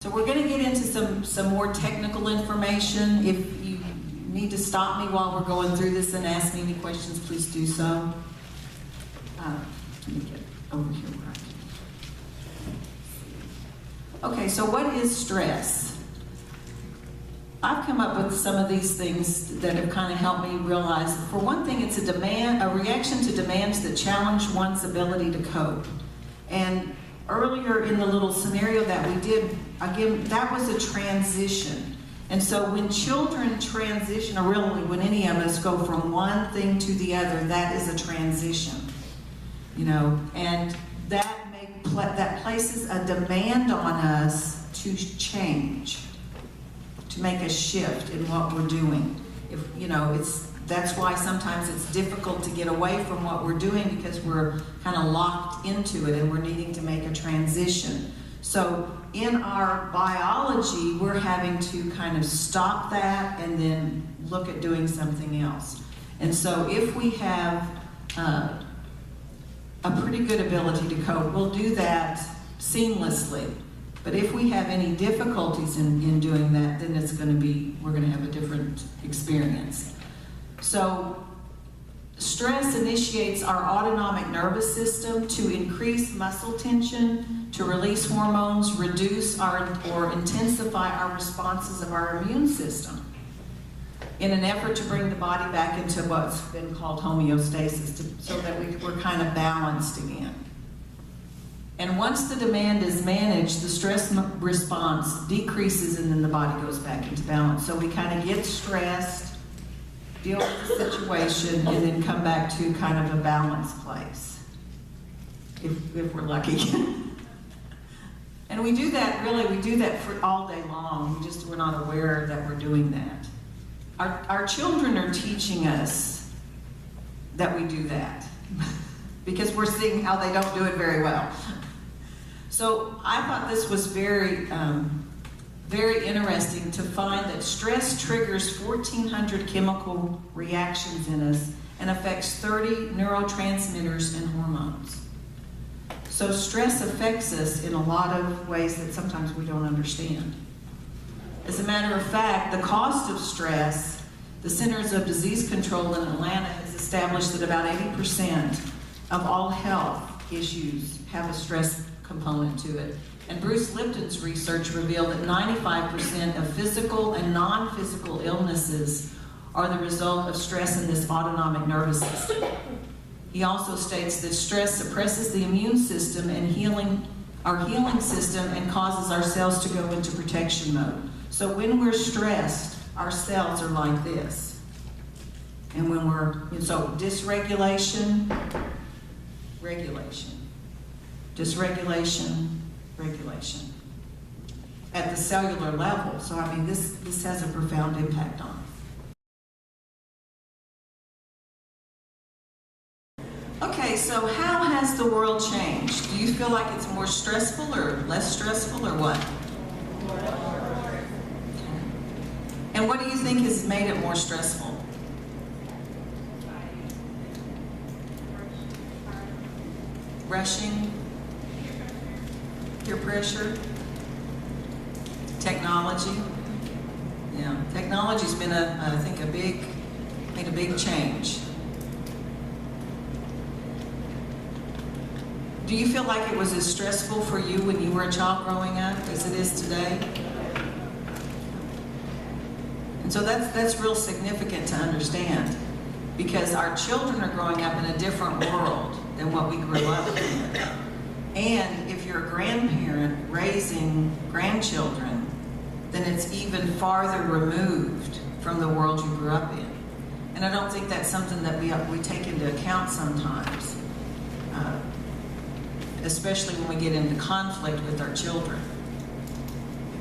So we're going to get into some more technical information. If you need to stop me while we're going through this and ask me any questions, please do so. Let me get over here where I can. Okay, so what is stress? I've come up with some of these things that have kind of helped me realize, for one thing, it's a reaction to demands that challenge one's ability to cope. And earlier in the little scenario that we did, again, that was a transition. And so when children transition, or really when any of us go from one thing to the other, that is a transition. You know, and that places a demand on us to change, to make a shift in what we're doing. If you know, that's why sometimes it's difficult to get away from what we're doing, because we're kind of locked into it and we're needing to make a transition. So in our biology, we're having to kind of stop that and then look at doing something else. And so if we have a pretty good ability to cope, we'll do that seamlessly. But if we have any difficulties in doing that, then we're going to have a different experience. So stress initiates our autonomic nervous system to increase muscle tension, to release hormones, reduce or intensify our responses of our immune system, in an effort to bring the body back into what's been called homeostasis, so that we're kind of balanced again. And once the demand is managed, the stress response decreases and then the body goes back into balance. So we kind of get stressed, deal with the situation, and then come back to kind of a balanced place, if we're lucky. And we do that for all day long. We're not aware that we're doing that. Our children are teaching us that we do that because we're seeing how they don't do it very well. So I thought this was very, very interesting to find that stress triggers 1,400 chemical reactions in us and affects 30 neurotransmitters and hormones. So stress affects us in a lot of ways that sometimes we don't understand. As a matter of fact, the cost of stress, the Centers of Disease Control in Atlanta has established that about 80% of all health issues have a stress component to it. And Bruce Lipton's research revealed that 95% of physical and non-physical illnesses are the result of stress in this autonomic nervous system. He also states that stress suppresses the immune system and our healing system, and causes our cells to go into protection mode. So when we're stressed, our cells are like this. And so dysregulation, regulation. Dysregulation, regulation. At the cellular level. So I mean, this has a profound impact on us. Okay, so how has the world changed? Do you feel like it's more stressful or less stressful, or what? And what do you think has made it more stressful? Rushing, peer pressure, technology. Yeah, technology's been I think made a big change. Do you feel like it was as stressful for you when you were a child growing up as it is today? And so that's real significant to understand, because our children are growing up in a different world than what we grew up in. And if you're a grandparent raising grandchildren, then it's even farther removed from the world you grew up in. And I don't think that's something that we take into account sometimes, especially when we get into conflict with our children.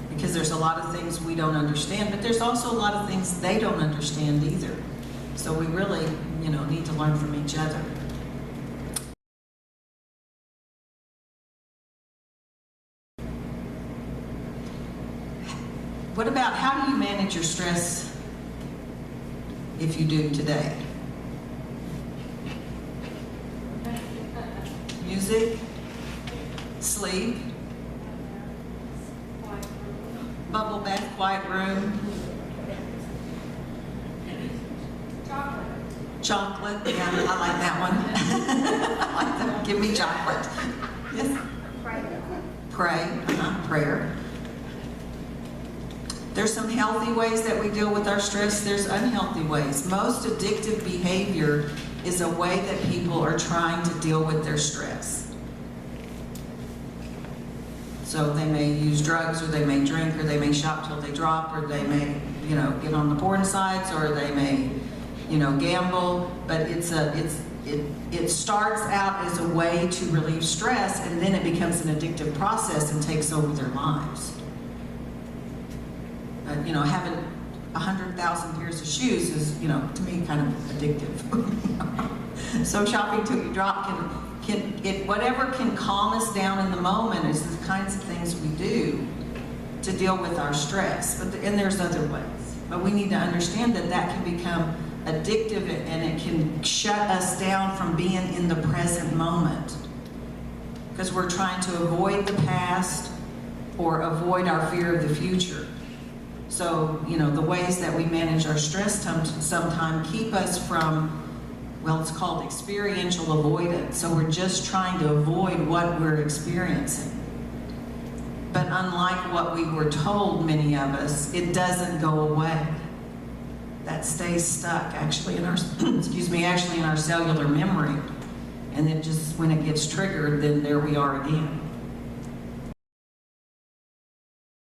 Because there's a lot of things we don't understand, but there's also a lot of things they don't understand either. So we really, need to learn from each other. What about, how do you manage your stress if you do today? Music? Sleep? quiet room? Chocolate, yeah, I like that one. I like that. Give me chocolate. Yes. Pray, prayer. There's some healthy ways that we deal with our stress. There's unhealthy ways. Most addictive behavior is a way that people are trying to deal with their stress. So they may use drugs, or they may drink, or they may shop till they drop, or they may, get on the porn sites, or they may, gamble. But it starts out as a way to relieve stress, and then it becomes an addictive process and takes over their lives. Having 100,000 pairs of shoes is, to me, kind of addictive. So shopping till you drop whatever can calm us down in the moment is the kinds of things we do to deal with our stress. And there's other ways. But we need to understand that can become addictive, and it can shut us down from being in the present moment. Because we're trying to avoid the past or avoid our fear of the future. So, the ways that we manage our stress sometimes keep us from, it's called experiential avoidance. So we're just trying to avoid what we're experiencing. But unlike what we were told, many of us, it doesn't go away. That stays stuck actually in our, actually in our cellular memory. And then just when it gets triggered, then there we are again.